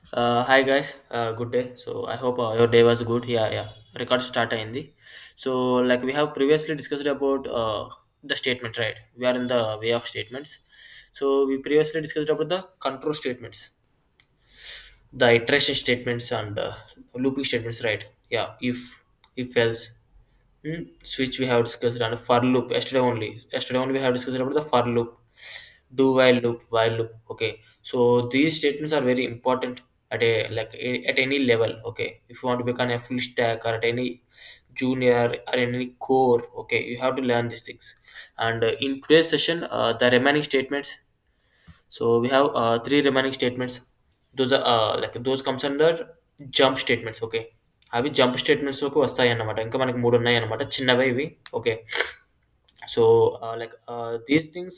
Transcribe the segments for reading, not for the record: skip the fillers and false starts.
Hi guys, good day. So I hope your day was good. Yeah. Record start అయింది. So like we have previously discussed about the statement, right? We are in the way of statements. So we previously discussed about the control statements, the iteration statements and looping statements, right? Yeah. If else. Switch we have discussed and for loop yesterday only we have discussed about the for loop, do while loop. Okay, so these statements are very important at at any level. Okay, if you want to become a full stack or at any junior or in any core, okay, you have to learn these things. And in today's session, the remaining statements, so we have three remaining statements. Those are those comes under jump statements. Okay, అవి jump స్టేట్మెంట్స్లోకి వస్తాయి అన్నమాట. ఇంకా మనకి మూడు ఉన్నాయి అన్నమాట, చిన్నవే ఇవి. Okay, so these things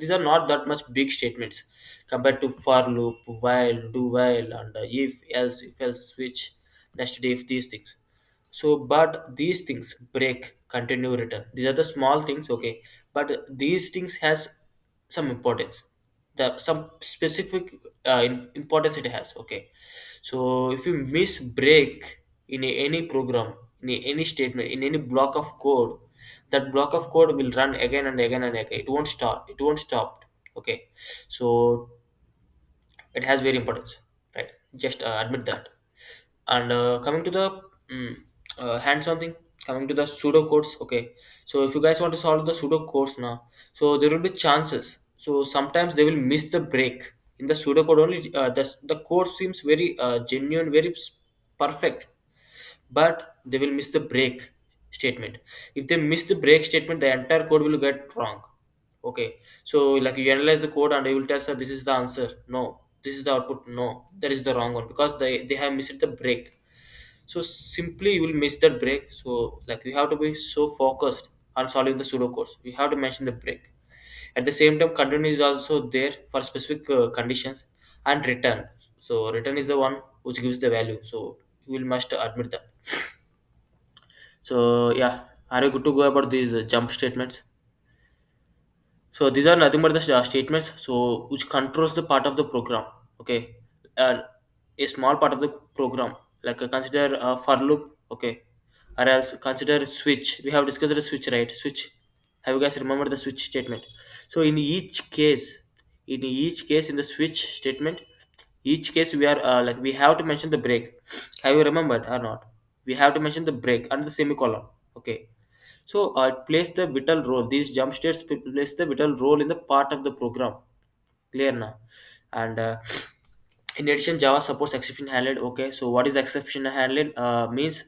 these are not that much big statements compared to for loop, while, do while, and if else switch, nested if, these things. So but these things break, continue, return, these are the small things. Okay, but these things has some importance, the some specific importance it has. Okay, so if you miss break in any program, in any statement, in any block of code, that block of code will run again and again and again. It won't stop. Okay, so it has very importance, right? Just admit that. And coming to the mm, hands-on thing, coming to the pseudo codes. Okay, so if you guys want to solve the pseudo codes now, so there will be chances, so sometimes they will miss the break in the pseudo code only. The code seems very genuine, very perfect, but they will miss the break statement. If they miss the break statement, the entire code will get wrong. Okay, so like you analyze the code and you will tell, sir, this is the answer, no, this is the output, no, that is the wrong one, because they have missed the break. So simply you will miss that break. So like you have to be so focused on solving the pseudo codes, you have to mention the break. At the same time, continue is also there for specific conditions. And return, so return is the one which gives the value, so you will must admit that. So yeah, are you good to go about these jump statements? So these are nothing but the statements, so which controls the part of the program. Okay, and a small part of the program, like consider for loop. Okay, or else consider switch. We have discussed the switch, right? Switch. Have you guys remembered the switch statement? So in each case in the switch statement, each case we are we have to mention the break. Have you remembered or not? We have to mention the break and the semicolon. Okay, so it plays the vital role. These jump states plays the vital role in the part of the program. Clear now? And in addition, Java supports exception handling. Okay, so what is exception handling? Means,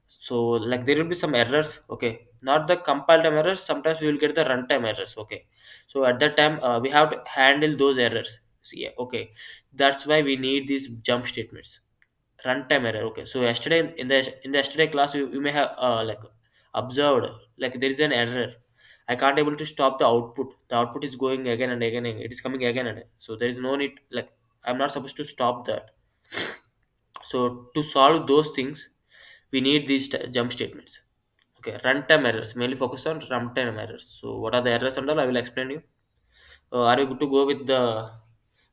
so like there will be some errors. Okay, not the compile time errors. Sometimes we will get the runtime errors. Okay, so at that time we have to handle those errors. See, okay, that's why we need these jump statements. Runtime error. Okay, so yesterday in the yesterday class, you may have observed, like there is an error. I can't able to stop the output. The output is going again and again, and it is coming again and again. So there is no need, like I'm not supposed to stop that. So to solve those things, we need these jump statements. Okay, runtime errors, mainly focus on runtime errors. So what are the errors and all, I will explain you. Are you good to go with the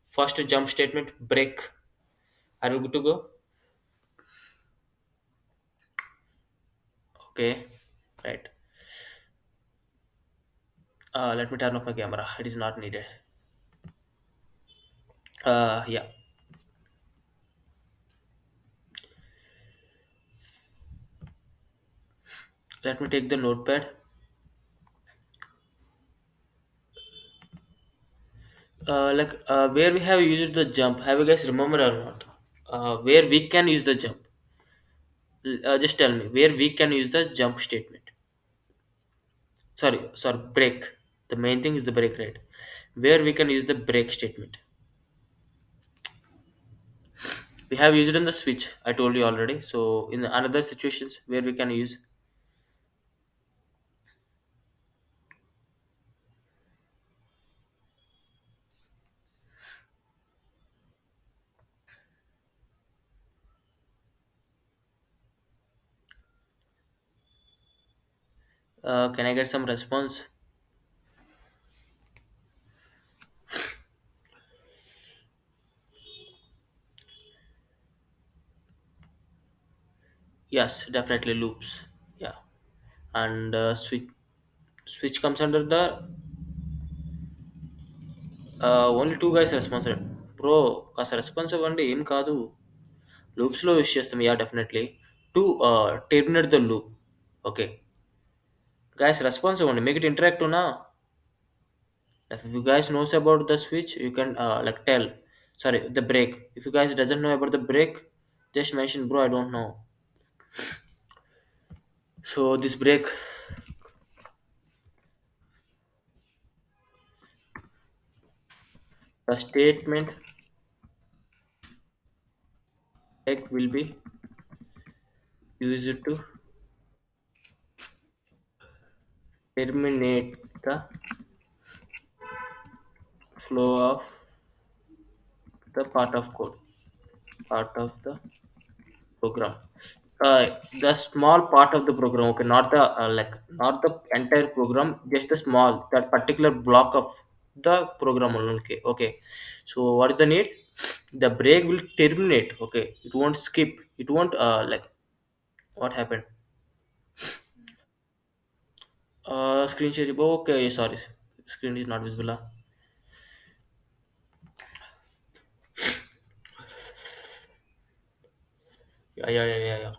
first jump statement, break? Are you good to go? Okay, right. Let me turn off my camera. It is not needed. Yeah. Let me take the notepad. Where we have used the jump. Have you guys remember or not? Where we can use the jump. Just tell me where we can use the jump statement. Sorry, break. The main thing is the break, right? Where we can use the break statement. We have used it in the switch. I told you already. So in another situations where we can use, can I get some response? Yes, definitely loops. Yeah, and switch comes under the only two guys responsible. Bro, కాస్త responsive అండి ఏం కాదు. లూప్స్లో use చేస్తాం, yeah definitely to terminate the loop. Okay guys, responsive only, make it interactive na. If you guys knows about the switch, you can like tell. Sorry, the break. If you guys doesn't know about the break, just mention, bro, I don't know. So this break, the statement break will be used to terminate the flow of the part of the program. The small part of the program, okay, not the not the entire program, just the small, that particular block of the program only. Okay, okay. So what is the need? The break will terminate. Okay, it won't skip. It won't what happened? Screen share. Okay, sorry, screen is not visible. Yeah, yeah, yeah, yeah, yeah.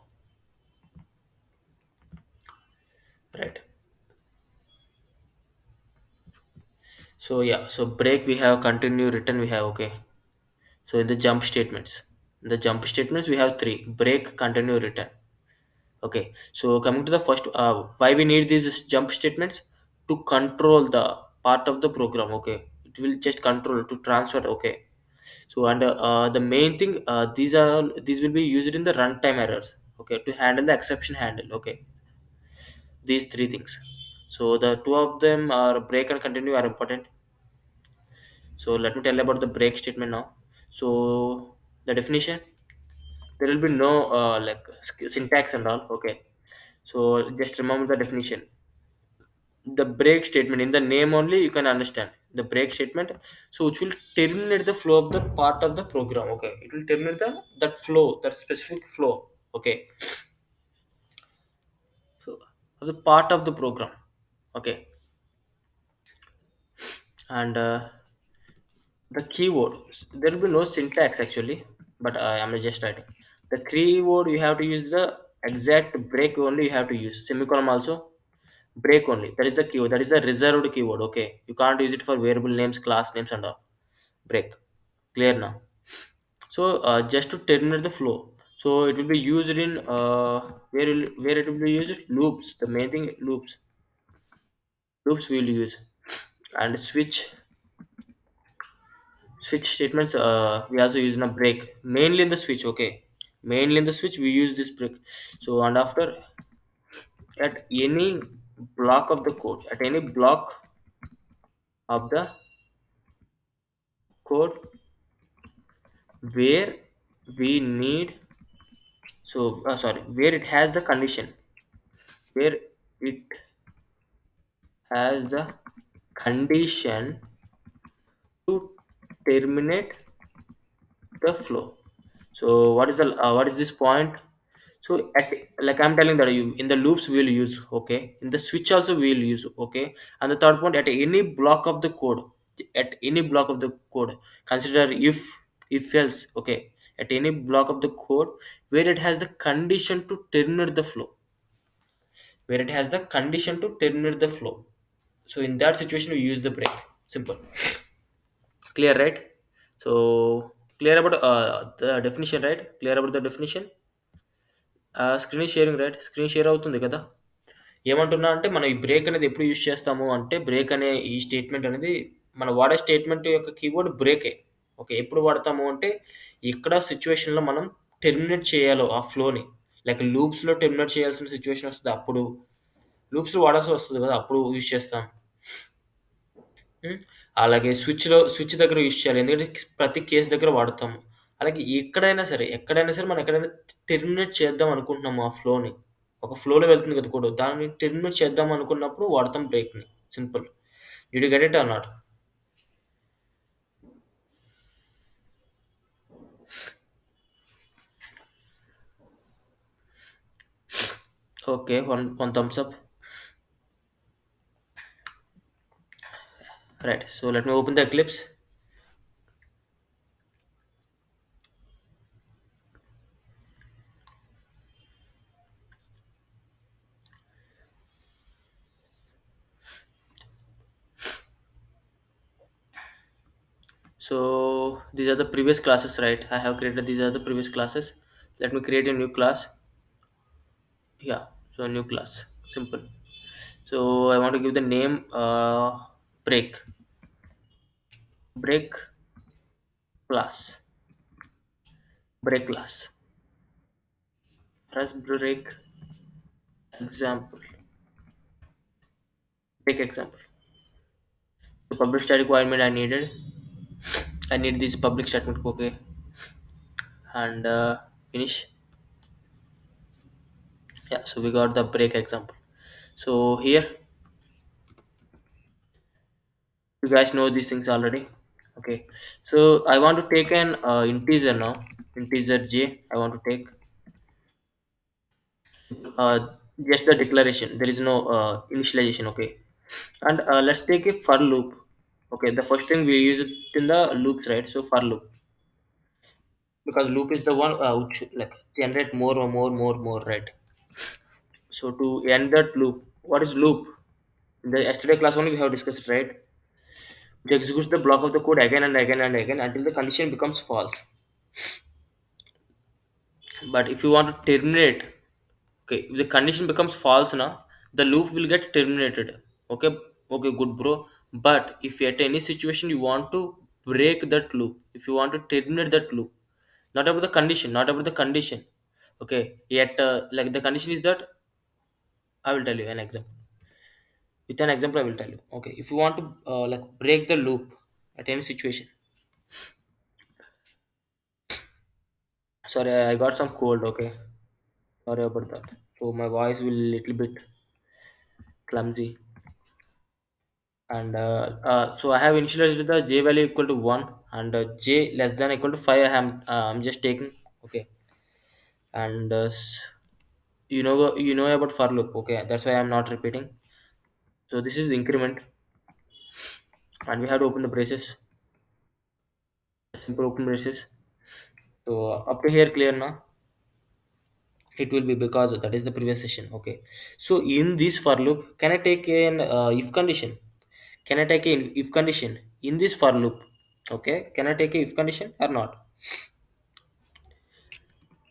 Right. So yeah, so break we have, continue, return we have. Okay. So in the jump statements we have three: break, continue, return. Okay, so coming to the first, why we need these jump statements? To control the part of the program. Okay, it will just control to transfer. Okay, so and the main thing, these will be used in the runtime errors. Okay, to handle the exception handle. Okay, these three things. So the two of them are break and continue are important. So let me tell you about the break statement now. So the definition, there will be no syntax and all. Okay, so just remember the definition. The break statement, in the name only you can understand the break statement. So which will terminate the flow of the part of the program. Okay, it will terminate that flow, that specific flow. Okay, so of the part of the program. Okay, and the keyword, there will be no syntax actually, but I am just writing the keyword. You have to use the exact break only, you have to use semicolon also. Break only, that is the keyword, that is the reserved keyword. Okay, you can't use it for variable names, class names and all. Break, clear now. So just to terminate the flow, so it will be used in where it will be used, loops, the main thing, loops we will use. And switch statements, we also use in a break, mainly in the switch. Okay, mainly in the switch we use this break. So and after, at any block of the code, at any block of the code where we need, so sorry, where it has the condition, where it has the condition to terminate the flow. So what is this point? So at, like I'm telling that you, in the loops we'll use. Okay, in the switch also we'll use. Okay, and the third point, at any block of the code, at any block of the code, consider if else. Okay, at any block of the code where it has the condition to terminate the flow, where it has the condition to terminate the flow. So in that situation we use the break. Simple. Clear, right? So clear about the definition, right? Clear about the definition. Screen sharing, right? Screen share అవుతుంది కదా. ఏమంటున్నా అంటే, మనం ఈ break అనేది ఎప్పుడు use చేస్తాము అంటే, బ్రేక్ అనే ఈ స్టేట్మెంట్ అనేది మనం వాడే స్టేట్మెంట్ యొక్క కీవర్డ్ బ్రేకే. ఓకే, ఎప్పుడు వాడతాము అంటే, ఇక్కడ సిచ్యువేషన్‌లో మనం టెర్మినేట్ చేయాలో ఆ ఫ్లోని, లైక్ లూప్స్‌లో టెర్మినేట్ చేయాల్సిన సిచ్యువేషన్ వస్తది. అప్పుడు లూప్స్‌లో వాడాల్సి వస్తది కదా, అప్పుడు యూజ్ చేస్తాం. హ్మ్. అలాగే స్విచ్ దగ్గర యూజ్ చేయాలి. ఎందుకంటే ప్రతి కేస్ దగ్గర వాడతాము. అలాగే ఎక్కడైనా సరే మనం ఎక్కడైనా టెర్మినేట్ చేద్దాం అనుకుంటున్నాము ఆ ఫ్లోని. ఒక ఫ్లోలో వెళ్తుంది కదా కోడ్. దాన్ని టెర్మినేట్ చేద్దాం అనుకున్నప్పుడు వాడతాం బ్రేక్‌ని. Simple. Did you get it or not? Okay, one thumbs up. Right. So let me open the Eclipse. So these are the previous classes, right? I have created these are the previous classes. Let me create a new class. Yeah. So new class. Simple. So I want to give the name break. Break class. Break class. Press break example. Break example. The public static requirement I needed. I need this public statement. Okay. And finish. Yeah. So we got the break example. So here you guys know these things already. Okay, so I want to take an integer now. Integer j I want to take uh, just the declaration. There is no initialization. Okay, and let's take a for loop. Okay, the first thing we use it in the loops, right? So for loop, because loop is the one which like generate more, right? So to end that loop, what is loop? In the yesterday class only we have discussed, right? It executes the block of the code again and again and again until the condition becomes false. But if you want to terminate, okay, if the condition becomes false now, the loop will get terminated. Okay, okay, good bro. But if at any situation you want to break that loop, if you want to terminate that loop, not about the condition, not about the condition. Okay, yet like the condition is that, I will tell you an example. With an example I will tell you. Okay, if you want to like break the loop at any situation. Sorry, I got some cold. Okay, sorry about that. So my voice will little bit clumsy. And so I have initialized the j value equal to 1 and j less than equal to 5. I'm just taking. Okay, and you know about for loop. Okay, that's why I'm not repeating. So this is increment, and we have to open the braces. Simple open braces. So up to here clear now. It will be because that is the previous session. Okay, so in this for loop, can I take an if condition? Can I take an if condition in this for loop? Okay, can I take a if condition or not?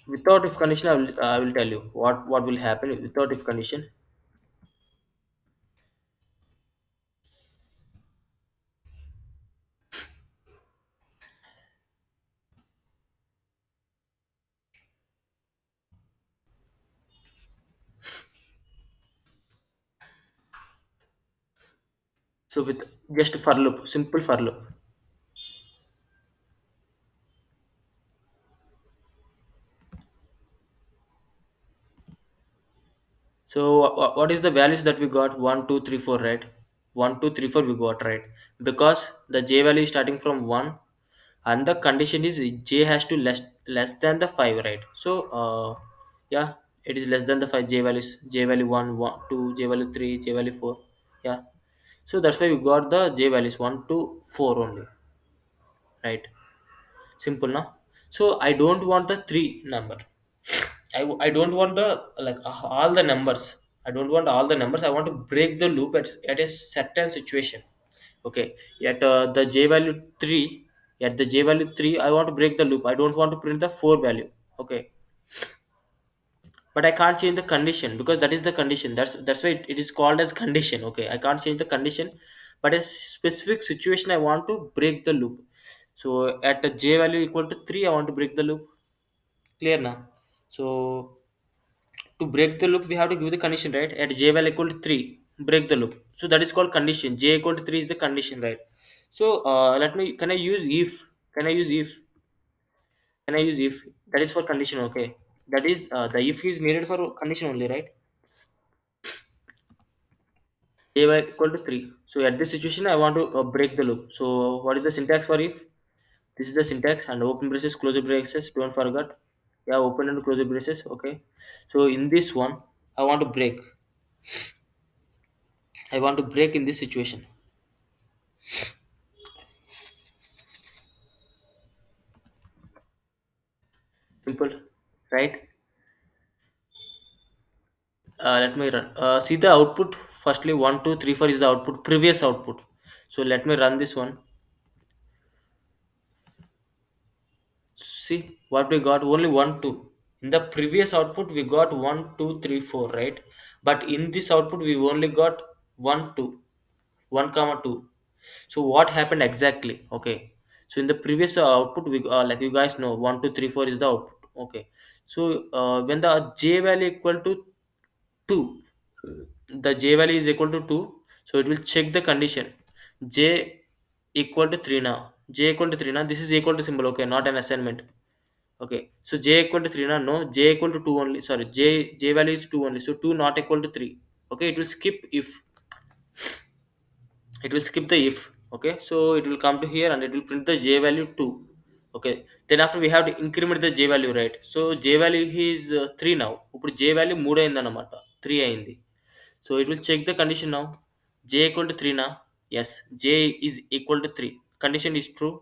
Without if condition, I will tell you what will happen without if condition. So with just for loop, simple for loop. So what is the values that we got? 1 2 3 4, right? 1 2 3 4 we got, right? Because the j value is starting from 1, and the condition is j has to less than the 5, right? So yeah, it is less than the 5 j values. J value 1 2, j value 3, j value 4. Yeah, so that's why we got the j values 1 to 4 only, right? Simple now. So I don't want the three number. I don't want the like all the numbers. I don't want all the numbers. I want to break the loop at a certain situation. Okay, at the j value 3, at the j value 3 I want to break the loop. I don't want to print the 4 value. Okay, but I can't change the condition because that is the condition. That's why it is called as condition. Okay, I can't change the condition, but a specific situation I want to break the loop. So at the j value equal to 3 I want to break the loop. Clear now? So to break the loop we have to give the condition, right? At j value equal to 3 break the loop. So that is called condition. J equal to 3 is the condition, right? So let me can I use if? Can I use if? Can I use if? That is for condition. Okay, that is the if is needed for condition only, right? A by equal to 3. So at this situation, I want to break the loop. So what is the syntax for if? This is the syntax, and open braces, close braces. Don't forget. Yeah, open and close braces. Okay. So in this one. I want to break. I want to break in this situation. Simple, right? Let me run. See the output. Firstly, 1, 2, 3, 4 is the output, previous output. So let me run this one. See what we got, only 1, 2. In the previous output, we got 1, 2, 3, 4, right? But in this output, we only got 1, 2, 1 comma 2. So what happened exactly? Okay. So in the previous output, we like you guys know, 1, 2, 3, 4 is the output. Okay. So when the j value equal to 2, the j value is equal to 2, so it will check the condition j equal to 3 now. J equal to 3 now, this is equal to symbol, okay, not an assignment. Okay, so j equal to 3 now, no, j equal to 2 only, sorry, j value is 2 only, so 2 not equal to 3. Okay, it will skip if, it will skip the if. Okay, so it will come to here and it will print the j value 2. Okay, then after we have to increment the j value, right? So j value is 3 now, ఇప్పుడు j value 3 అయిందన్నమాట, 3 అయింది. So it will check the condition now. J equal to 3 now. Yes, J is equal to 3. Condition is true.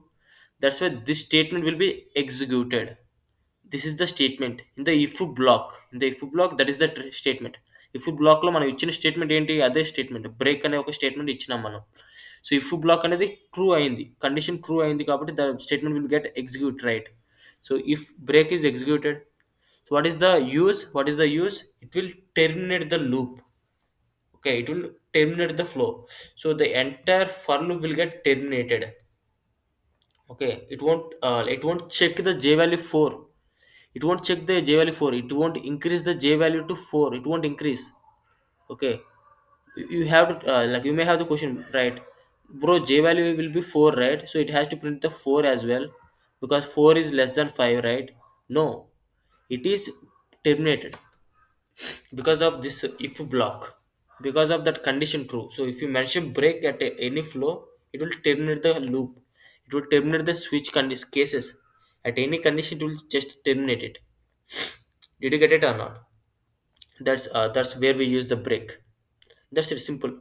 That's why this statement will be executed. This is the statement in the if block. In the if block, that is the statement. If block లో మనం ఇచ్చిన statement ఏంటి, అదే statement, break అనే ఒక statement ఇచ్చినాం మనం. So if black అనేది ట్రూ అయింది, కండిషన్ ట్రూ అయింది కాబట్టి the statement will get execute, right? So if break is executed, so what is the use? What is the use? It will terminate the loop. Okay, it will terminate the flow, so the entire for loop will get terminated. Okay, it won't check the j value 4. It won't check the j value 4, it won't increase the j value to 4, it won't increase. Okay, you have to like you may have the question, right? Bro, j value will be 4, right? So it has to print the 4 as well, because 4 is less than 5, right? No, it is terminated because of this if block, because of that condition true. So if you mention break at any flow, it will terminate the loop, it will terminate the switch cases. At any condition it will just terminate it. Did you get it or not? That's where we use the break. That's it, simple.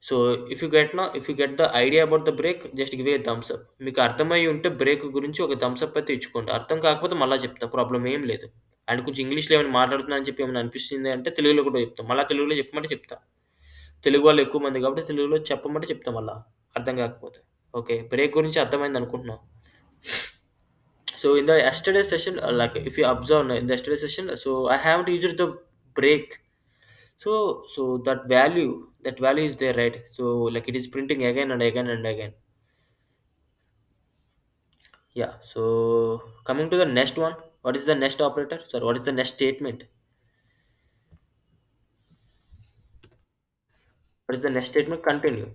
So if you get the idea about the break, just give a thumbs up. మీకు అర్థమై ఉంటే break గురించి ఒక Thums up అయితే ఇచ్చుకోండి. అర్థం కాకపోతే మళ్ళీ చెప్తా, ప్రాబ్లం ఏం లేదు. అండ్ కొంచెం ఇంగ్లీష్లో ఏమైనా మాట్లాడుతున్నా అని చెప్పి ఏమైనా అనిపిస్తుంది అంటే తెలుగులో కూడా చెప్తాం, మళ్ళీ తెలుగులో చెప్పమంటే చెప్తా. తెలుగు వాళ్ళు ఎక్కువ మంది కాబట్టి తెలుగులో చెప్పమంటే చెప్తాం మళ్ళీ, అర్థం కాకపోతే. ఓకే, బ్రేక్ గురించి అర్థమైంది అనుకుంటున్నాం. So in the yesterday session, like if you observe in the yesterday session, so I haven't used the break. So that value is there, right? So like it is printing again and again and again. Yeah. So coming to the next one, what is the next operator? Sorry, what is the next statement? What is the next statement? Continue.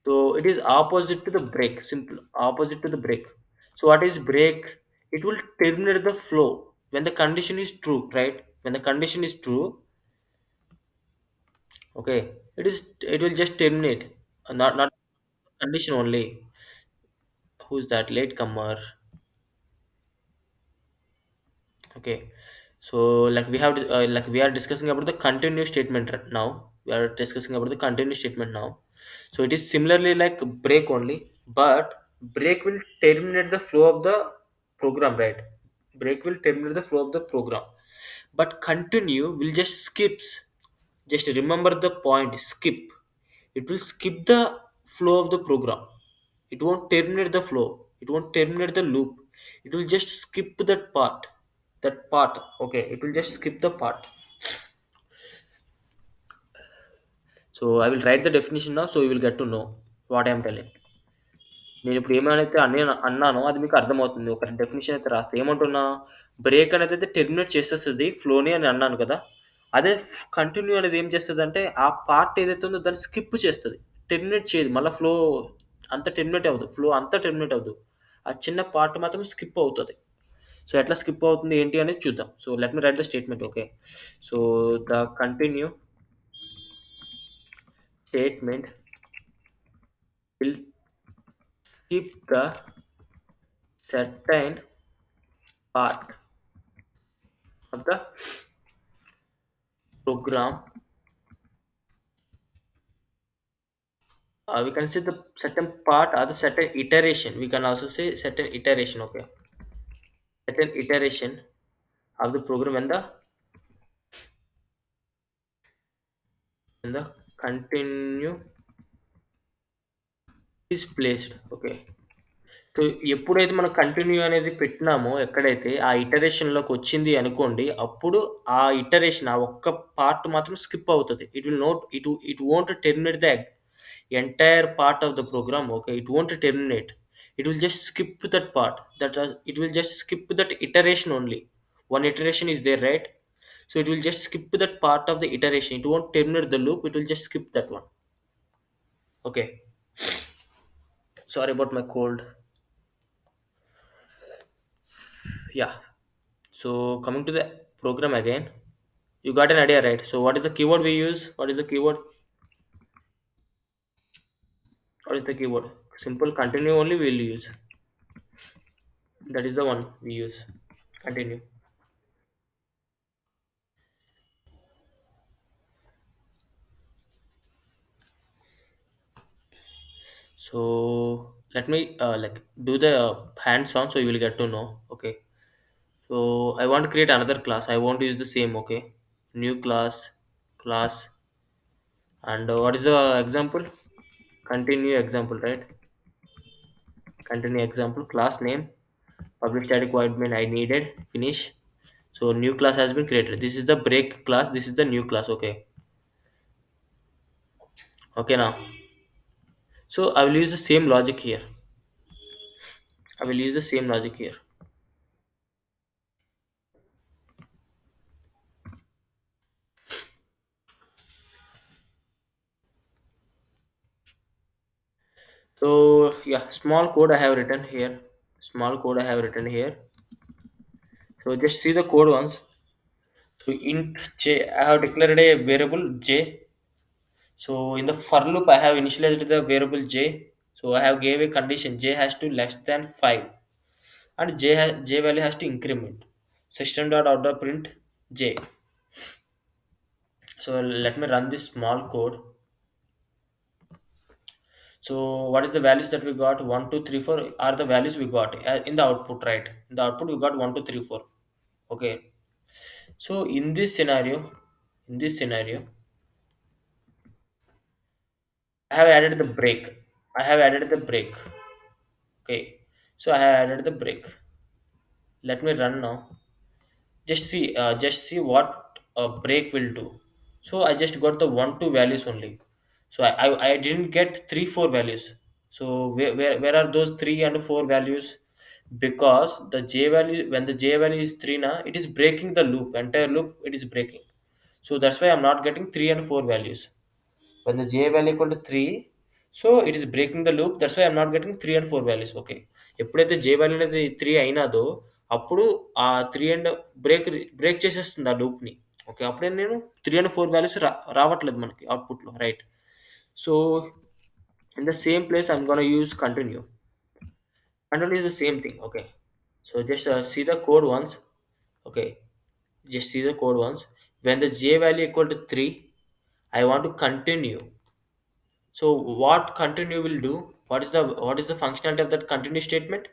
So it is opposite to the break. Simple opposite to the break. So what is break? It will terminate the flow when the condition is true, right? When the condition is true, okay, it will just terminate. Not condition only. Who's that late comer? Okay, so like we are discussing about the continuous statement now. We are discussing about the continuous statement now. So it is similarly like break only, but break will terminate the flow of the program, right? Break will terminate the flow of the program, but continue will just skips. Just remember the point, skip. It will skip the flow of the program. It won't terminate the flow, it won't terminate the loop, it will just skip that part. Okay, it will just skip the part. So I will write the definition now, so you will get to know what I am telling. నేను ఇప్పుడు ఏమైతే అన్నానో అది మీకు అర్థమవుతుంది. ఒక definition అయితే రాస్తే ఏమంటున్నా, బ్రేక్ అనేది అయితే టెర్మినేట్ చేసేస్తుంది ఫ్లోని అని అన్నాను కదా. అదే కంటిన్యూ అనేది ఏం చేస్తుందంటే ఆ పార్ట్ ఏదైతే ఉందో దాన్ని స్కిప్ చేస్తుంది, టెర్మినేట్ చేయదు. మళ్ళీ ఫ్లో అంతా టెర్మినేట్ అవ్వదు, ఫ్లో అంతా టెర్మినేట్ అవ్వదు, ఆ చిన్న పార్ట్ మాత్రం స్కిప్ అవుతుంది. సో ఎట్లా స్కిప్ అవుతుంది ఏంటి అనేది చూద్దాం. So let me right the statement. Okay, so the continue statement will skip the certain part of the program, we can say the certain part or the certain iteration. We can also say certain iteration. Okay, certain iteration of the program when the continue is placed. Okay, so ఎప్పుడైతే మనం continue అనేది పెట్టినామో ఎక్కడైతే ఆ ఇటరేషన్‌లోకి వచ్చింది అనుకోండి. అప్పుడు ఆ iteration ఆ ఒక్క పార్ట్ మాత్రం స్కిప్ అవుతది. It will not it won't terminate the entire part of the program. Okay. It won't terminate. It will just skip that part. It will just skip that iteration only. One iteration is there right? So it will just skip that part of the iteration. It won't terminate the loop. It will just skip that one. Okay. Sorry about my cold. Yeah. So coming to the program again, you got an idea, right? So what is the keyword we use? What is the keyword? What is the keyword? Simple continue only we will use. That is the one we use. Continue. So let me like do the hands on so you will get to know. Okay. So I want to create another class. I want to use the same. Okay. New class, class, and what is the example? Continue example, right? Continue example, class name, public static void main I needed, finish. So new class has been created. This is the break class. This is the new class. Okay. Okay now. So I will use the same logic here. I will use the same logic here. So yeah, small code I have written here. Small code I have written here. So just see the code once. So int j, I have declared a variable j. So in the for loop, I have initialized the variable j. So I have gave a condition j has to less than 5 and j value has to increment. System dot out dot print j. So let me run this small code. So what is the values that we got? 1, 2, 3, 4 are the values we got in the output, right? In the output we got 1, 2, 3, 4. Okay. So in this scenario, I have added the break. I have added the break. Okay. So I have added the break. Let me run now. Just see what a break will do. So I just got the 1 2 values only. So I didn't get 3 4 values. So where are those 3 and 4 values? Because the j value, when the j value is 3 now, it is breaking the loop, entire loop it is breaking. So that's why I'm not getting 3 and 4 values. When the j value equal to 3, so it is breaking the loop. That's why I'm not getting 3 and 4 values. Okay. ఎప్పుడైతే j value అనేది 3 అయినాదో అప్పుడు ఆ 3 and break చేసేస్తుంది ఆ లూప్ని. Okay. అప్పుడే నేను 3 and 4 values రావట్లేదు మనకి అవుట్పుట్లో, right? So in the same place I'm gonna use continue. Continue is the same thing. Okay. So just see the code once. Okay. Just see the code once. When the j value equal to 3, I want to continue. So what continue will do? What is the functionality of that continue statement?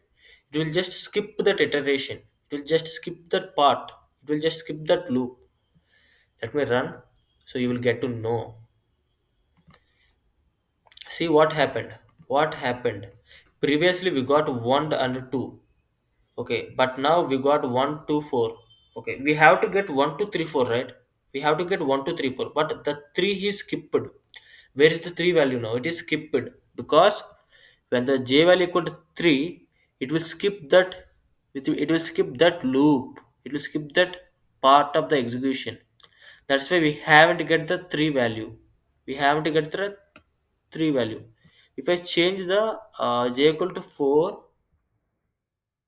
It will just skip that iteration. It will just skip that part. It will just skip that loop. Let me run. So you will get to know. See what happened. What happened? Previously we got 1 and 2. Okay, but now we got 1, 2, 4. Okay, we have to get 1, 2, 3, 4, right? We have to get 1, 2, 3, 4. But the 3 is skipped. Where is the 3 value now? It is skipped because when the j value equal to 3, it will skip that. It will skip that loop. It will skip that part of the execution. That's why we haven't get the 3 value. We haven't get the 3 value. If I change the j equal to 4,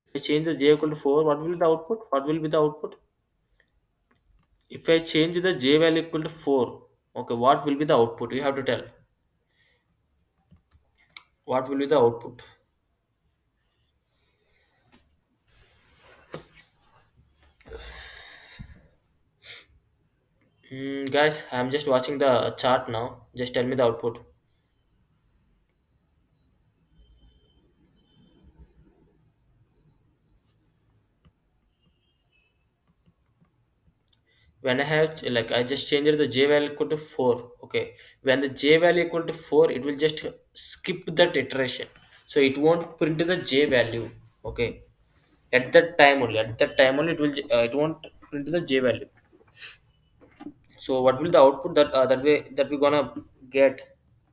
if I change the j equal to 4, what will be the output? What will be the output? If I change the j value equal to 4, okay, what will be the output? You have to tell. What will be the output? Guys, I'm just watching the chart now. Just tell me the output. When I have like I just changed the j value equal to 4. Okay, when the j value equal to 4, it will just skip that iteration, so it won't print the j value. Okay, at that time only it won't print the j value. So what will the output that we gonna get,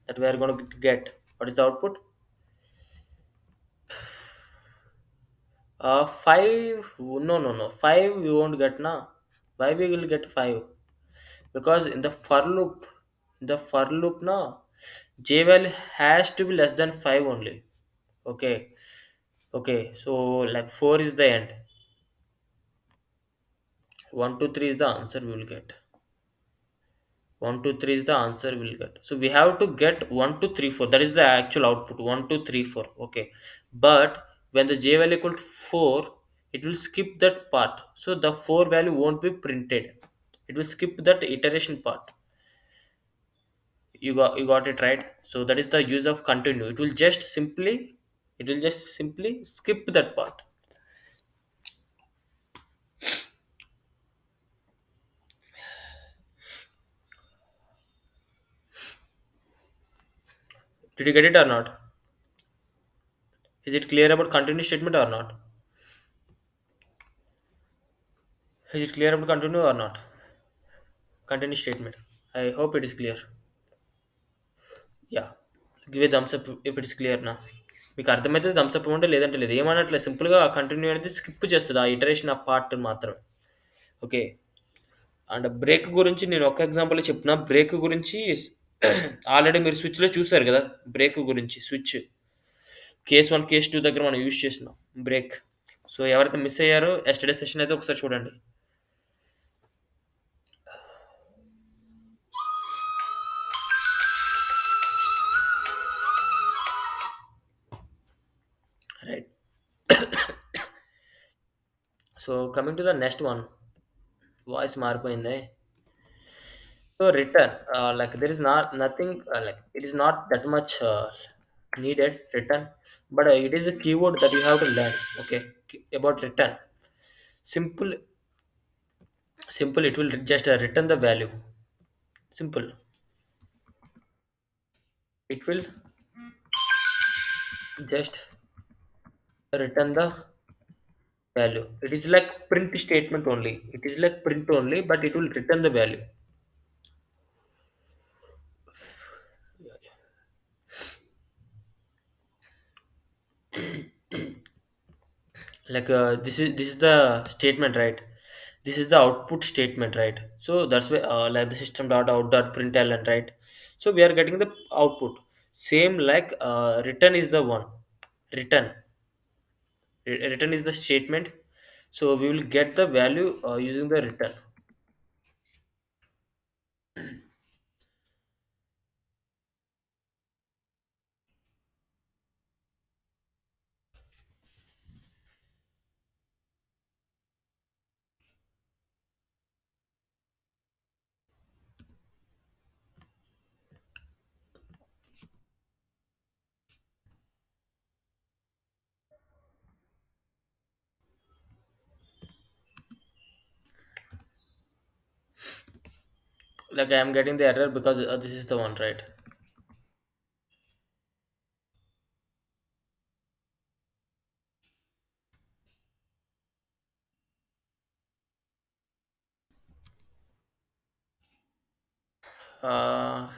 that we are gonna get? What is the output? 5. No, no, no, 5 we won't get now. Why we will get 5? Because in the for loop now, j value has to be less than 5 only. Okay, okay, so like 4 is the end. 1 2 3 is the answer we will get. 1 2 3 is the answer we'll get. So we have to get 1 2 3 4. That is the actual output. 1 2 3 4. Okay, but when the j value equal to 4, it will skip that part, so the 4 value won't be printed. It will skip that iteration part. You got it right. So that is the use of continue. It will just simply skip that part. Did you get it or not? Is it clear about continue statement or not? Is it clear about continue or not? Continue statement. I hope it is clear. Yeah, give a thumbs up if it's clear నా. మీకు అర్థమైతే Thums up ఇవ్వండి, లేదంటే లేదు. ఏమనట్లేదు, సింపుల్గా continue అనేది skip చేస్తుంది ఆ ఇటరేషన్ ఆ పార్ట్ మాత్రం. ఓకే, అండ్ బ్రేక్ గురించి నేను ఒక ఎగ్జాంపుల్ చెప్పిన. బ్రేక్ గురించి ఆల్రెడీ మీరు స్విచ్లో చూసారు కదా. బ్రేక్ గురించి స్విచ్ కేస్ 1 కేస్ 2 దగ్గర మనం యూజ్ చేసినాం బ్రేక్. సో ఎవరైతే మిస్ అయ్యారో ఎస్టర్డే సెషన్ అయితే ఒకసారి చూడండి. Right. So coming to the next one. Voice మారిపోయింది. So return, like there is not nothing, like it is not that much needed return, but it is a keyword that you have to learn. Okay, about return, simple, simple. It will just return the value. Simple. It will just return the value. It is like print statement only. It is like print only, but it will return the value. Like this is the statement, right? This is the output statement, right? So that's why like the system dot out dot println, right? So we are getting the output. Same like return is the one. Return. Return is the statement, so we will get the value using the return. Like I am getting the error because this is the one, right?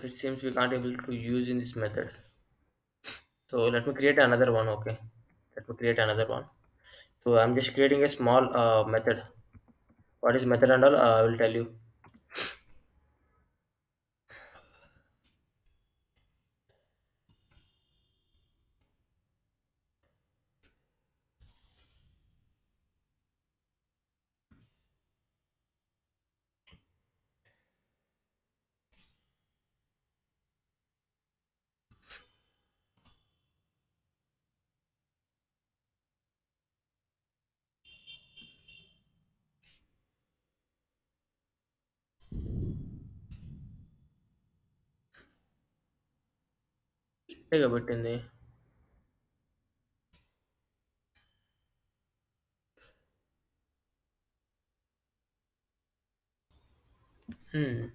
It seems we can't able to use in this method. So let me create another one. Okay, let me create another one. So I'm just creating a small method. What is method and all? I will tell you. take a bit in the. Hmm.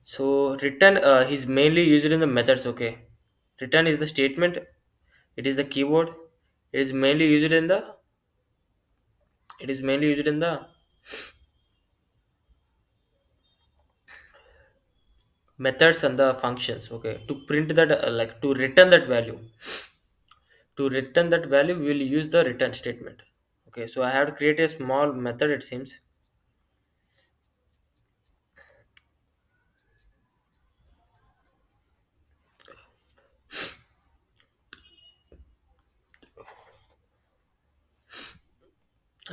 So return is mainly used in the methods. Okay, return is the statement. It is the keyword. It is mainly used in the. It is mainly used in the methods and the functions. Okay, to print that like to return that value. To return that value, we will use the return statement. Okay, so I have to create a small method. It seems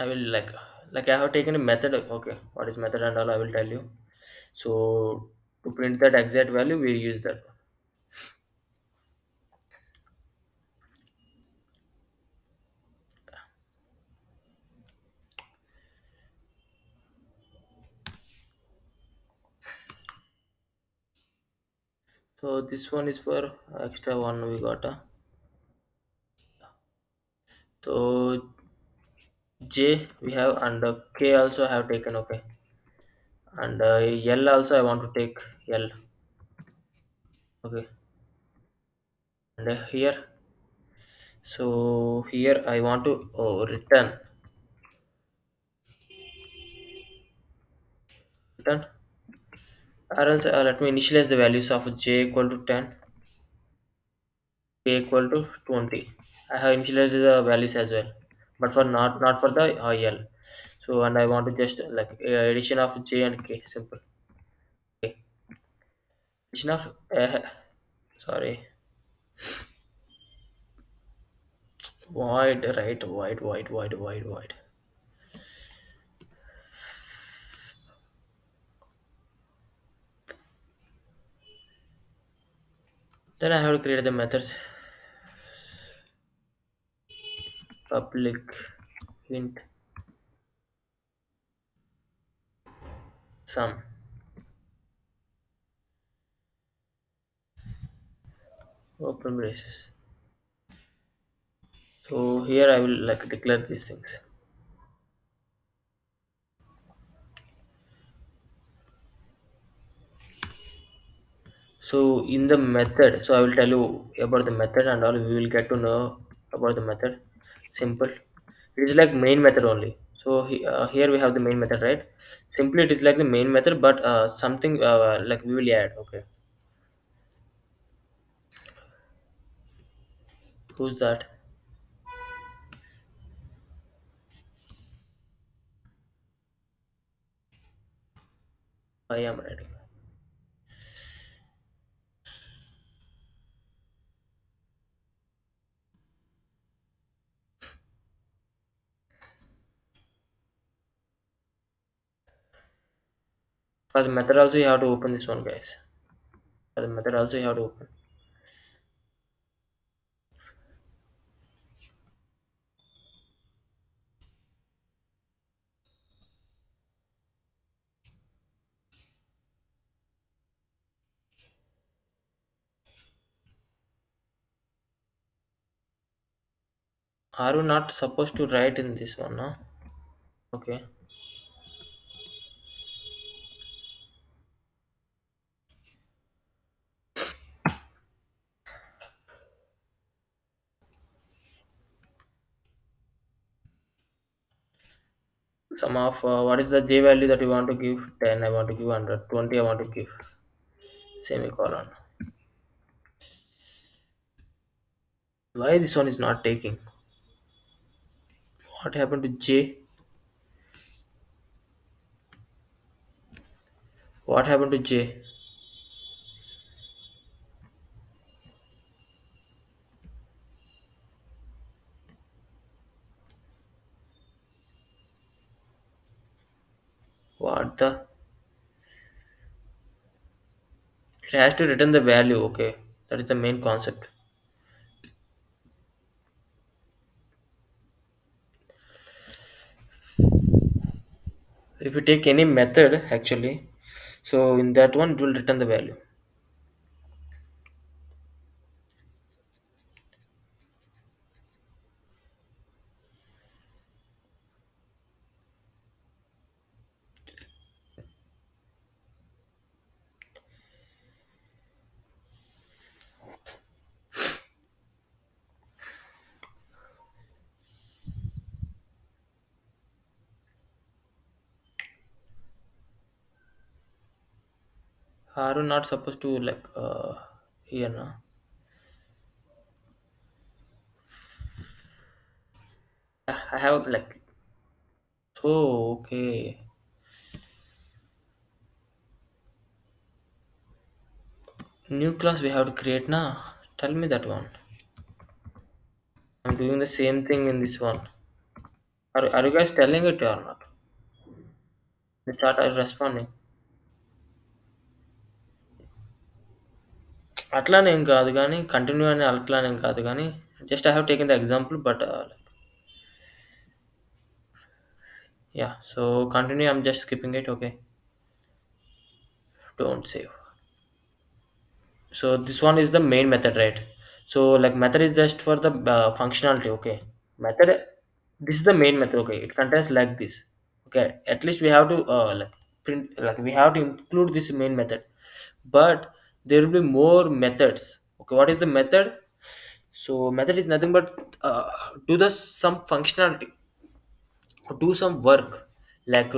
I will like I have taken a method. Okay, what is method and all I will tell you. So to print that exact value, we use that. So this one is for extra one we got. So J we have and K also I have taken. Okay, and L also I want to take L. Okay, and here. So here I want to return, or else let me initialize the values of J equal to 10, K equal to 20. I have initialized the values as well, but for not for the L. So and I want to just addition of J and K, simple. Okay. Addition of sorry, void, right, void. Then I have to create the methods public int sum open braces. So here I will like declare these things. So in the method, so I will tell you about the method and all. We will get to know about the method. Simple. It is like main method only. So here we have the main method, right? Simply it is like the main method, but something like we will add. Okay, who's that? I am writing. For the method also you have to open this one, guys. For the method also you have to open. Are you not supposed to write in this one, no? Okay. Some of what is the J value that you want to give? 10 I want to give 100, 20 I want to give semicolon. Why this one is not taking? What happened to J? What happened to J? What the? It has to return the value. Okay, that is the main concept. If you take any method, actually, so in that one it will return the value. Are you not supposed to like here now? I have like, oh, okay. New class we have to create now. Tell me that one. I'm doing the same thing in this one. Are you guys telling it or not? The chat are responding. అట్లానే ఏం కాదు కానీ continue అని అట్లానే ఏం కాదు కానీ just I have taken the example but yeah, so continue. I'm just skipping it. Okay, don't save. So this one is the main method, right? So like method is just for the functionality. Okay, method. This is the main method. Okay, it contains like this. Okay, at least we have to like print, like we have to include this main method, but there will be more methods. Okay, what is the method? So method is nothing but do the some functionality, do some work, like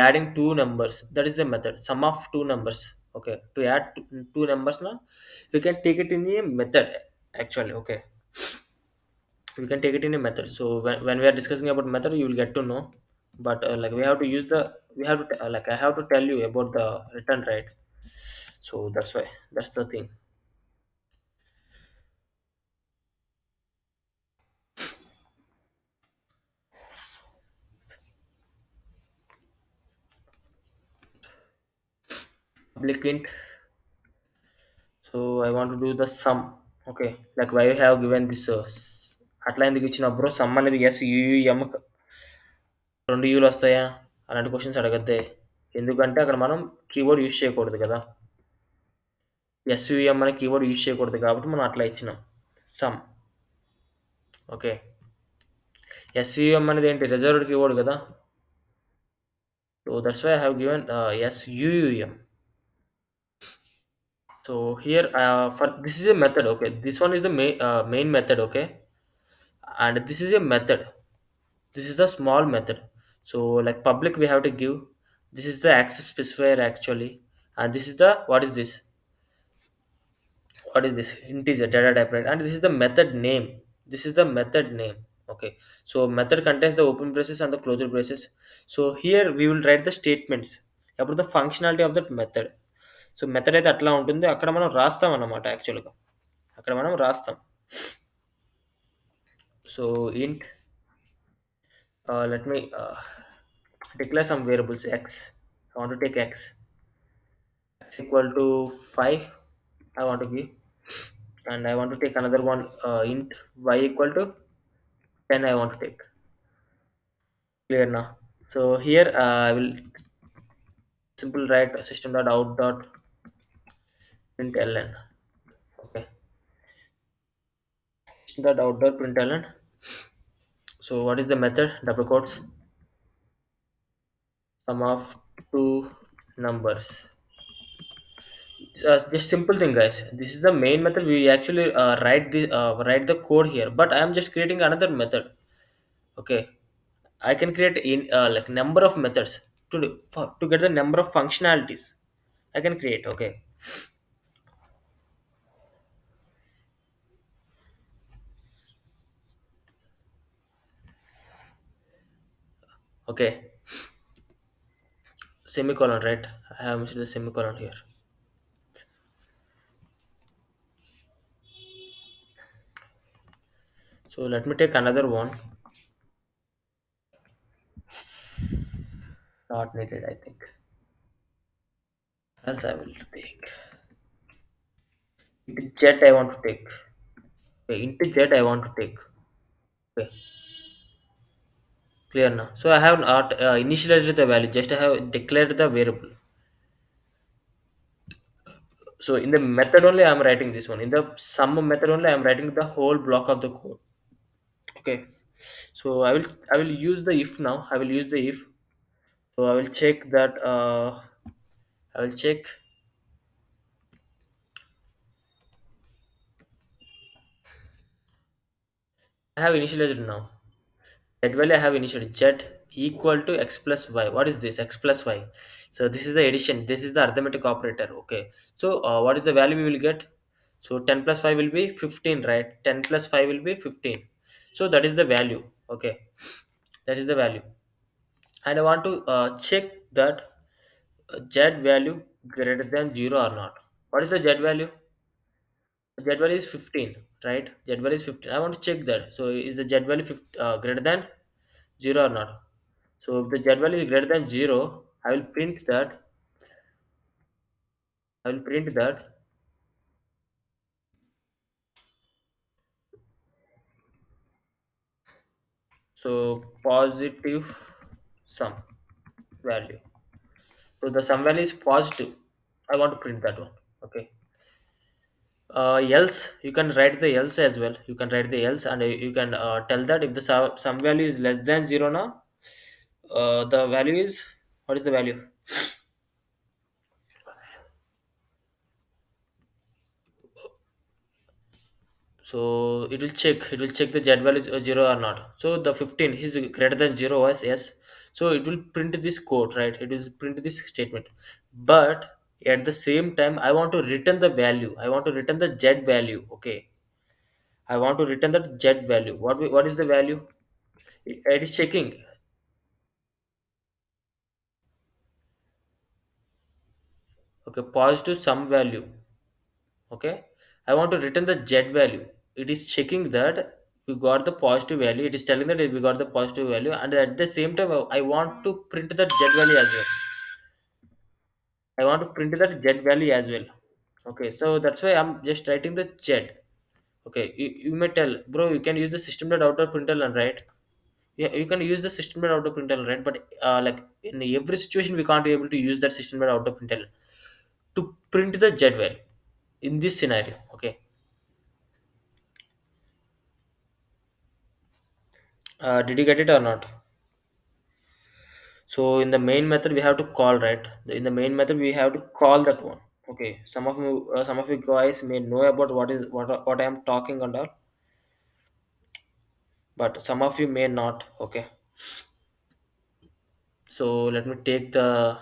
adding two numbers. That is the method, sum of two numbers. Okay, to add two numbers now, we can take it in a method actually. Okay, we can take it in a method. So when we are discussing about method, you will get to know. But like we have to use the, we have to like I have to tell you about the return, right? So that's why, that's the thing. Public int. So I want to do the sum. Okay, like why you have given this అట్లా ఎందుకు ఇచ్చినప్పుడు some అనేది yes UM రెండు యూలు వస్తాయా అలాంటి questions అడగద్దే. ఎందుకంటే అక్కడ మనం కీవర్డ్ యూజ్ చేయకూడదు కదా. ఎస్యూఎం అనే కీవర్డ్ యూజ్ చేయకూడదు కాబట్టి మనం అట్లా ఇచ్చినాం సమ్. ఓకే, ఎస్యూఎం అనేది ఏంటి, రిజర్వ్డ్ కీవర్డ్ కదా. So that's why I have given SUM. So here for this is a method. Okay, this one is the main method. Okay, and this is a method, this is the small method. So like public we have to give, this is the access specifier actually, and this is the, what is this integer data type, right? And this is the method name, this is the method name. Okay, so method contains the open braces and the closure braces. So here we will write the statements about the functionality of that method. So method అయితే అట్లా ఉంటుంది, అక్కడ మనం రాస్తాం అన్నమాట యాక్చువల్గా, అక్కడ మనం రాస్తాం. సో ఇంట్ let me declare some variables x. I want to take x equal to 5. I want to give, and I want to take another one int y equal to 10. I want to take. Clear now. So here I will simple write system dot out dot println. Okay, system dot out dot println. So what is the method? Double quotes, sum of two numbers. Just simple thing, guys. This is the main method. We actually write the code here, but I am just creating another method. Okay, I can create in like number of methods to get the number of functionalities I can create. Okay, okay, semicolon, right? I have mentioned the semicolon here. So let me take another one. Not needed, I think. Else I will take into jet. I want to take. Okay, into jet I want to take. Okay, clear now. So I have not initialized the value, just I have declared the variable. So in the method only I'm writing this one, in the sum method only I'm writing the whole block of the code. Okay, so I will use the if now. I will use the if. So I will check that I will check. I have initialized now. Jet value I have initialized jet equal to x plus y. What is this? X plus y. So this is the addition, this is the arithmetic operator. Okay, so what is the value we will get? So 10 plus 5 will be 15, right? 10 plus 5 will be 15. So that is the value. Okay, that is the value. And I want to check that z value greater than 0 or not. What is the z value? Z value is 15, right? Z value is 15. I want to check that. So is the z value greater than 0 or not? So if the z value is greater than 0, I will print that. I will print that. So positive sum value. So the sum value is positive. I want to print that one. Okay. Else you can write the else as well. You can write the else, and you can tell that if the sum value is less than 0 now, the value is, what is the value? So it will check the z value is 0 or not. So the 15 is greater than 0 was yes. So it will print this code, right? It will print this statement. But at the same time, I want to return the value. I want to return the z value. Okay, I want to return the z value. What is the value? It is checking. Okay, positive some value. Okay, I want to return the z value. It is checking that we got the positive value. It is telling that we got the positive value, and at the same time I want to print that z value as well. I want to print that z value as well. Okay, so that's why I'm just writing the z. Okay, you may tell, bro, you can use the system.out.println, right? Yeah, you can use the system.out.println, right? But like in every situation we can't be able to use that system.out.println to print the z value in this scenario. Okay, did you get it or not? So in the main method we have to call, right? In the main method we have to call that one. Okay, some of you guys may know about what I am talking and all, but some of you may not. Okay, so let me take the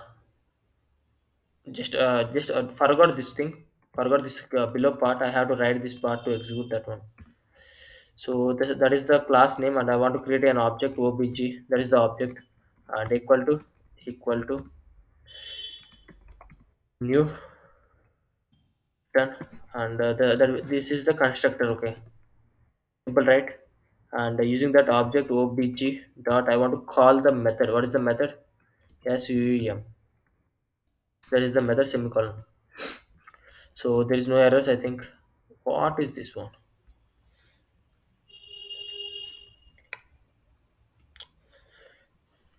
just forgot this thing, forgot this below part. I have to write this part to execute that one. So that is the class name, and I want to create an object obj. That is the object, and equal to new done. And this is the constructor. Okay, simple, right? And using that object obj dot, I want to call the method. What is the method? Sum. That is the method semicolon. So there is no errors, I think. What is this one?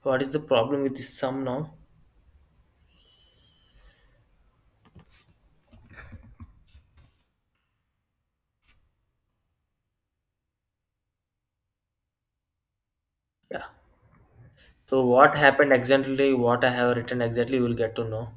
What is the problem with this sum now? Yeah. So what happened exactly? What I have written exactly? You will get to know.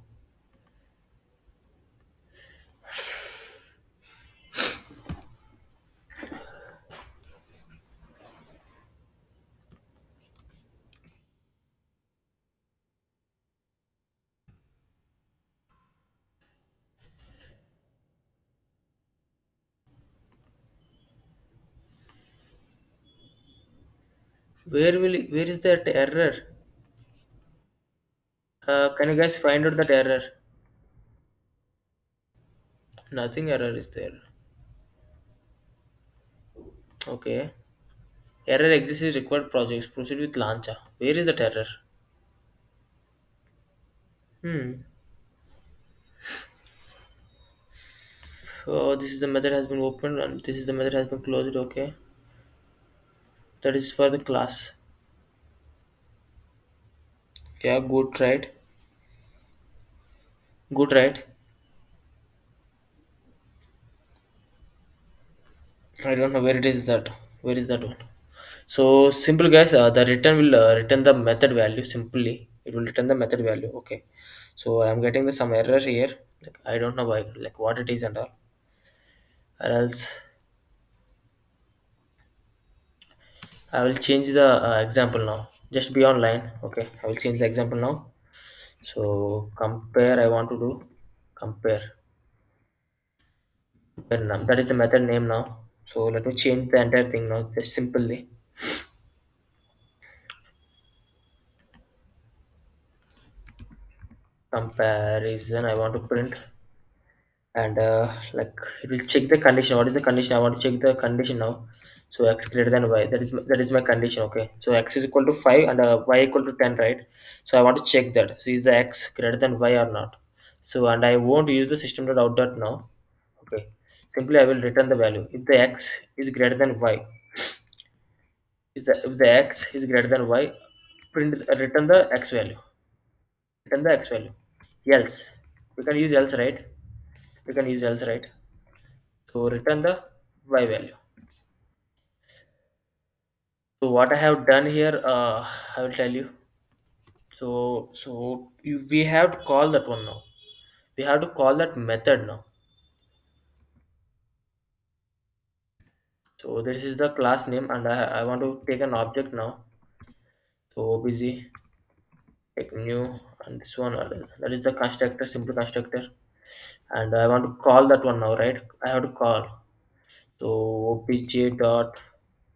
Where is that error? Can you guys find out that error? Nothing error is there. Okay. Error exists in required projects. Proceed with launcher. Where is that error? Hmm. Oh, this is the method has been opened, and this is the method has been closed. Okay. That is for the class. Yeah, good, right? Good, right? I don't know where it is that. Where is that one? So simple, guys. The return will return the method value simply. It will return the method value. Okay. So I'm getting the some error here. Like I don't know why, like what it is and all. Or else I will change the example now. Just be online. Okay, I will change the example now. So compare, I want to do compare. That is the method name now. So let me change the entire thing now, just simply comparison. I want to print, and like it will check the condition. What is the condition? I want to check the condition now. So x greater than y, that is my condition. Okay, so x is equal to 5 and y equal to 10, right? So I want to check that, so is the x greater than y or not. So and I won't use the system dot out dot now. Okay, simply I will return the value if the x is greater than y. If the x is greater than y, print return the x value. Return the x value. Else we can use else, right? We can use else, right? So return the y value. So what I have done here, I will tell you. We have to call that one now. We have to call that method now. So this is the class name, and I want to take an object now. So obj take new, and this one that is the constructor, simple constructor, and I want to call that one now, right? I have to call. So obj dot,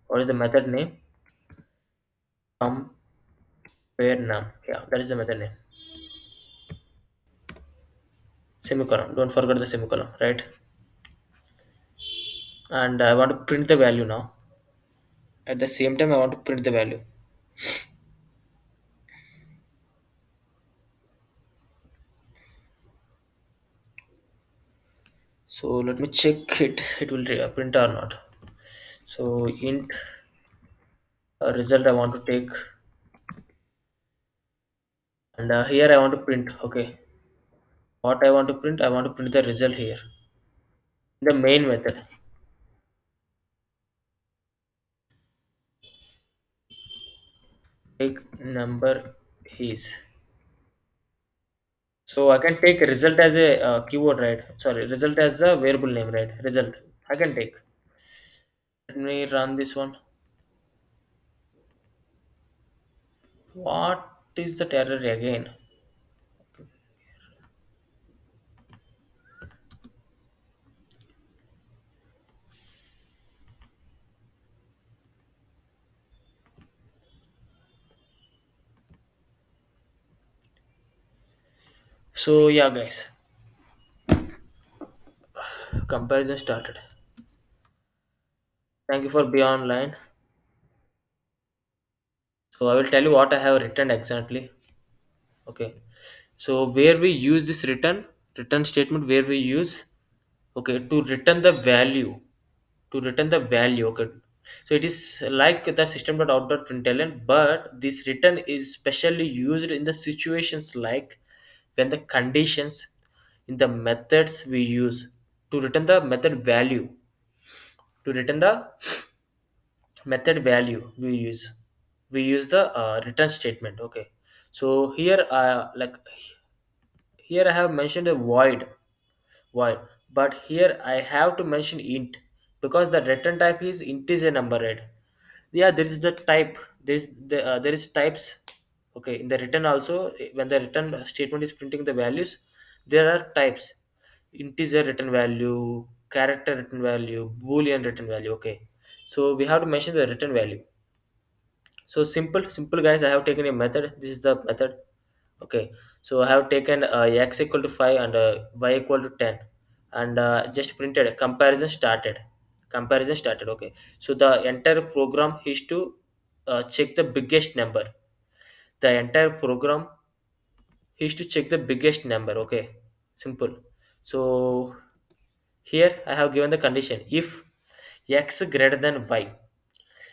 what is the method name? Compare num. Yeah, that is the method name. Semicolon. Don't forget the semicolon, right? And I want to print the value now. At the same time, I want to print the value. So let me check it will print or not. So int result I want to take, and here I want to print. Okay, what I want to print, I want to print the result here, the main method. Take number is. So I can take result as a keyword, right? Sorry, result as the variable name, right? Result I can take. Let me run this one. What is the error again? So yeah, guys, comparison started. Thank you for being online. So I will tell you what I have written exactly. Okay. So where we use this return statement, where we use, okay, to return the value, to return the value. Okay. So it is like the system.out.println, but this return is specially used in the situations like when the conditions in the methods we use to return the method value, to return the method value we use the return statement. Okay, so here here I have mentioned a void, but here I have to mention int because the return type is integer number, right? Yeah, there is the type, there is types. Okay, in the return also, when the return statement is printing the values, there are types: integer return value, character return value, boolean return value. Okay, so we have to mention the return value. So simple guys, I have taken a method. This is the method. Okay, so I have taken x equal to 5 and y equal to 10, and just printed comparison started. Okay, so the entire program is to check the biggest number. The entire program is to check the biggest number. Okay, simple. So here I have given the condition: if x greater than y,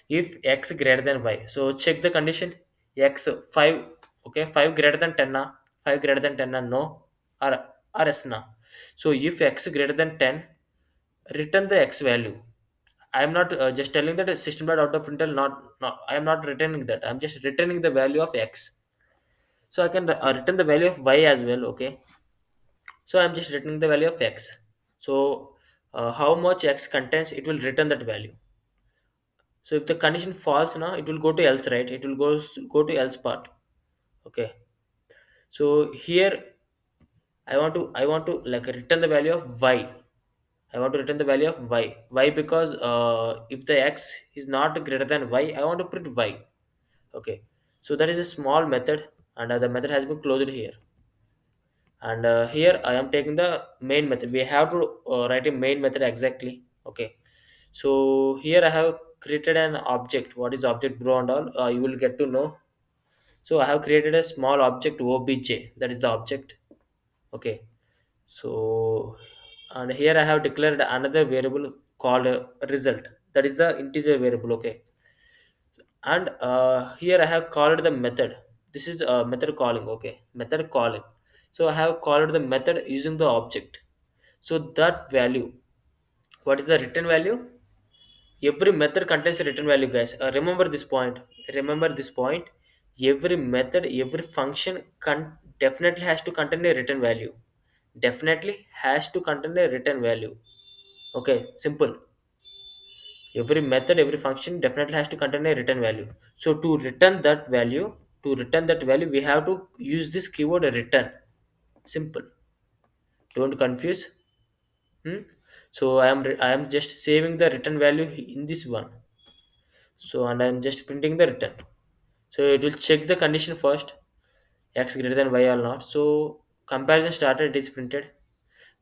if x greater than y, so check the condition. X 5. Okay, 5 greater than 10 na, 5 greater than 10 na, no, or yes na. So if x greater than 10, return the x value. I am not just telling that system dot out of println, not I am not returning that, I'm just returning the value of x. So I can return the value of y as well. Okay, so I'm just returning the value of x. So how much x contains, it will return that value. So if the condition false now, it will go to else, right? It will go to else part. Okay. So here I want to like return the value of y. I want to return the value of y. Why? Because if the x is not greater than y, I want to print y. Okay. So that is a small method, and the method has been closed here. And here I am taking the main method. We have to write a main method exactly. Okay. So here I have created an object. What is object, bro, and all you will get to know. So I have created a small object obj, that is the object. Okay. So and here I have declared another variable called result, that is the integer variable. Okay. And here I have called the method. This is method calling. Okay, method calling. So I have called the method using the object. So that value, what is the return value? Every method contains a return value, guys. Remember this point. Remember this point. Every method, every function definitely has to contain a return value. Definitely has to contain a return value. Okay, simple. Every method, every function definitely has to contain a return value. So to return that value, we have to use this keyword return. Simple. Don't confuse. Hmm? So I am just saving the return value in this one. So and I am just printing the return. So it will check the condition first, x greater than y or not. So comparison started, it is printed.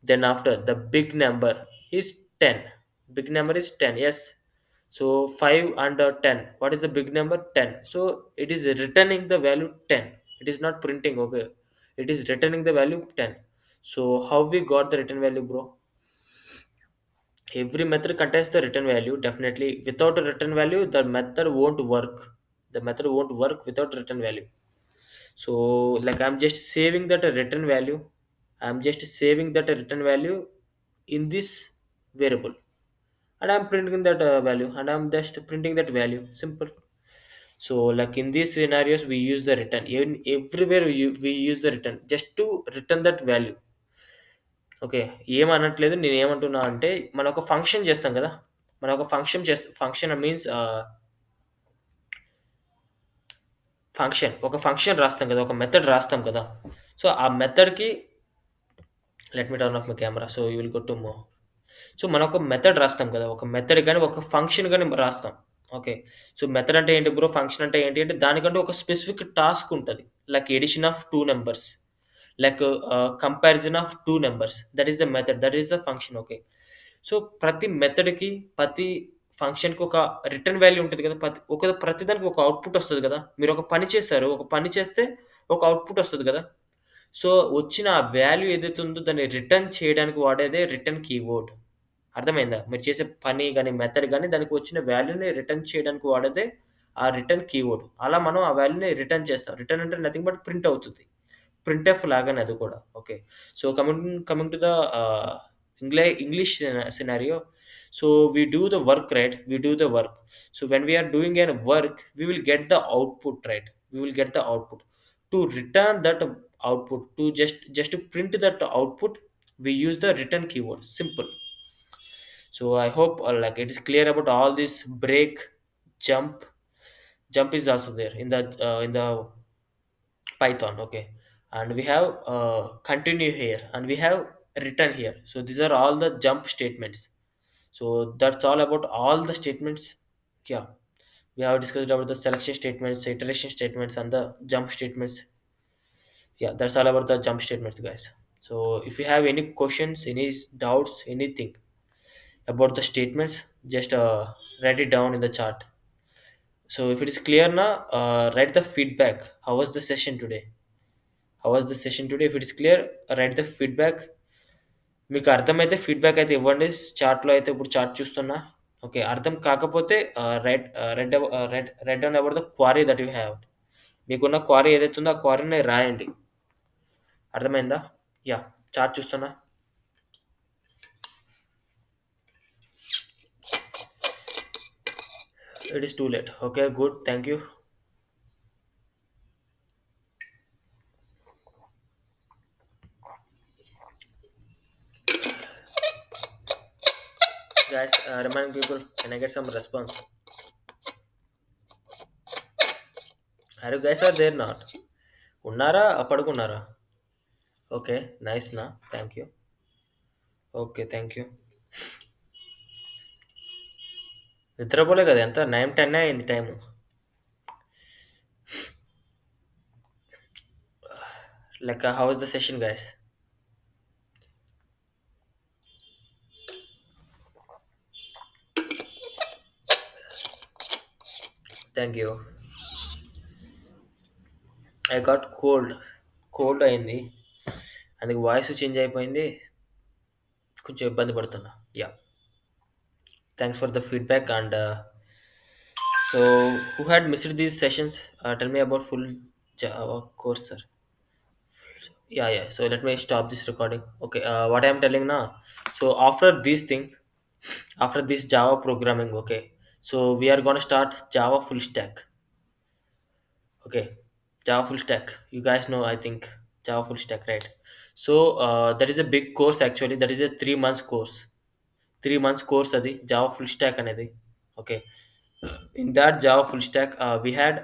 Then after the big number is 10. Big number is 10. Yes. So 5 and 10. What is the big number? 10. So it is returning the value 10. It is not printing. Okay. It is returning the value 10. So how we got the return value, bro? Every method contains the return value. Definitely. Without a return value, the method won't work. The method won't work without return value. So like I'm just saving that a return value. I'm just saving that a return value in this variable, and I'm printing that value, and I'm just printing that value. Simple. So like in these scenarios we use the return. In everywhere we use the return just to return that value. Okay. ఏమనట్లేదు. నేనేమంటున్నా అంటే మనం ఒక function చేస్తాం కదా! మనం ఒక function means ఒక ఫంక్షన్ రాస్తాం కదా! ఒక మెథడ్ రాస్తాం కదా! సో, ఆ మెథడ్‌కి let me turn off my camera so you will get to మో. సో, మనం ఒక మెథడ్ రాస్తాం కదా! ఒక మెథడ్ గాని, ఒక ఫంక్షన్ గాని రాస్తాం. ఓకే. సో, మెథడ్ అంటే ఏంటి బ్రో? ఫంక్షన్ అంటే ఏంటి అంటే దానికంటూ ఒక స్పెసిఫిక్ టాస్క్ ఉంటది. Like addition of 2 numbers. Like comparison of 2 numbers. That is the method. That is the function. Okay. So, ప్రతి మెథడ్‌కి, ప్రతి ఫంక్షన్‌కి ఒక రిటర్న్ వాల్యూ ఉంటది కదా! ప్రతి దానికి ఒక అవుట్‌పుట్ ఒస్తది కదా! మీరొక పని చేశారు. ఒక పని చేస్తే ఒక అవుట్‌పుట్ ఒస్తది కదా! సో, వచ్చిన ఆ వాల్యూ ఏదైతే ఉందో దాన్ని రిటర్న్ చేయడానికి వాడేదే రిటర్న్ కీవర్డ్. అర్థమైందా? మీరు చేసే పని గాని, మెథడ్ గాని దానికి వచ్చిన వాల్యూని రిటర్న్ చేయడానికి వాడేదే ఆ రిటర్న్ కీవర్డ్. అలా మనం ఆ వాల్యూని రిటర్న్ చేస్తాం. రిటర్న్ అంటే నథింగ్ బట్ ప్రింట్ అవుతది. ప్రింట్ఎఫ్ లాగానే అది కూడా. Okay. So, coming to the English scenario. So we do the work, right? We do the work. So when we are doing a work, we will get the output, right? We will get the output. To return that output, to just to print that output, we use the return keyword. Simple. So I hope like it is clear about all this break, jump. Jump is also there in the Python. Okay, and we have continue here, and we have return here. So these are all the jump statements. So that's all about all the statements. Yeah, we have discussed about the selection statements, iteration statements, and the jump statements. Yeah, that's all about the jump statements, guys. So if you have any questions, any doubts, anything about the statements, just write it down in the chat. So if it is clear now, write the feedback. How was the session today? How was the session today? If it is clear, write the feedback. మీకు అర్థమైతే feedback అయితే ఇవ్వండి. చాట్‌లో అయితే ఇప్పుడు chat చూస్తున్నా. Okay. అర్థం కాకపోతే right down about the query that you have. మీకున్న క్వరీ ఏదైతే ఉందో ఆ క్వరీని రాయండి. అర్థమైందా? యాహ్! చాట్ చూస్తున్నా. It is too late. Okay. Good. Thank you. Guys, reminding people, can I get some response? Are you guys are there not? ఉన్నారా పడుకున్నారా? Okay. Nice నా. Thank you. Okay. Thank you. నిద్రపోలే కదా ఎంత 9, 10 అయింది time. Like how is the session guys? Thank you. I got cold. Cold అయింది. అందుకు voice change అయిపోయింది. కొంచెం ఇబ్బంది పడుతున్నా. Yeah. Thanks for the feedback and so who had missed these sessions? Tell me about full Java course, sir. Yeah, yeah. So let me stop this recording. Okay, what I'm telling now. So after this Java programming, okay. So we are gonna start Java full stack. Okay, Java full stack. You guys know, I think Java full stack, right? So that is a big course actually. That is a 3 months course. 3 months course adi Java full stack anedi. Okay. In that Java full stack, we had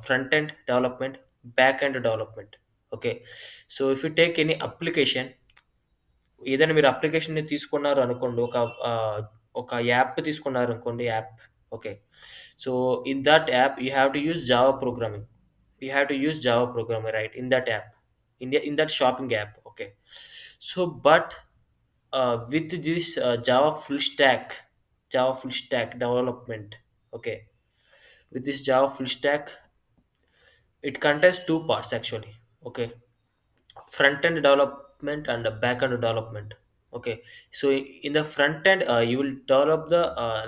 front end development, back end development. Okay. So if you take any application, ఏదైనా మీరు అప్లికేషన్‌ని తీసుకున్నారు అనుకోండి. ఒక app తీసుకున్నారు అనుకోండి app. Okay. So in that app you have to use Java programming. You have to use Java programming right in that app. In that shopping app. Okay. So but with this Java full stack development. Okay. With this Java full stack, it contains two parts actually. Okay. Front end development and the back end development. Okay. So in the front end, you will develop the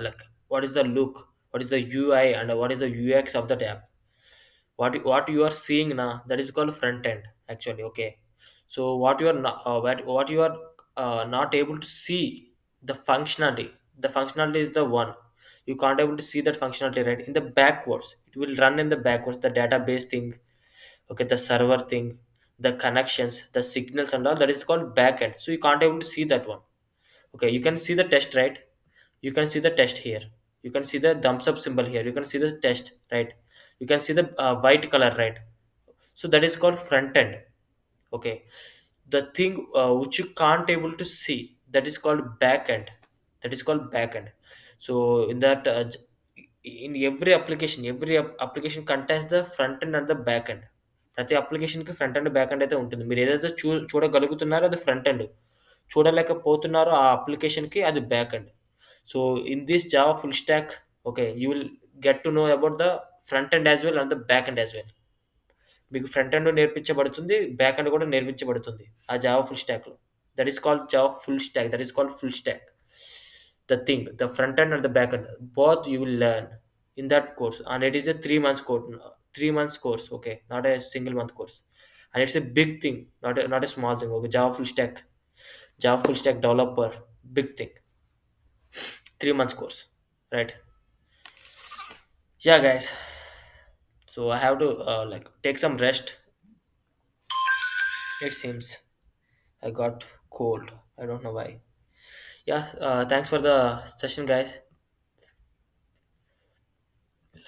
like what is the look, what is the UI, and what is the UX of the app. What you are seeing now, that is called front end actually. Okay. So what you are not able to see the functionality. The functionality is the one you can't able to see that functionality, right? In the backwards, it will run in the backwards, the database thing. Okay, the server thing, the connections, the signals and all, that is called backend. So you can't able to see that one. Okay, you can see the test, right? You can see the test here. You can see the thumbs up symbol here. You can see the test, right? You can see the white color, right? So that is called front end. Okay. The thing which you can't able to see, that is called back end. That is called back end. So in that in every application contains the front end and the back end. ప్రతి అప్లికేషన్కి front and back and అయితే ఉంటుంది. మీరు ఏదైతే చూడగలుగుతున్నారో అది front end, చూడలేకపోతున్నారో ఆ అప్లికేషన్కి అది back end. So in this Java full stock, okay, you will get to know about the front end as well and the back end as well. మీకు front end నేర్పించబడుతుంది, back end కూడా నేర్పించబడుతుంది ఆ Java full స్టాక్లో. That is called Java full stock. That is called full stock. The thing, the front end and the back end, both you will learn in that course, and it is a 3 months course. 3 months course, okay, not a single month course, and it's a big thing, not a small thing. Okay, Java full stack developer, big thing. 3 months course, right? Yeah, guys. So I have to like take some rest. It seems I got cold. I don't know why. Yeah. Thanks for the session, guys.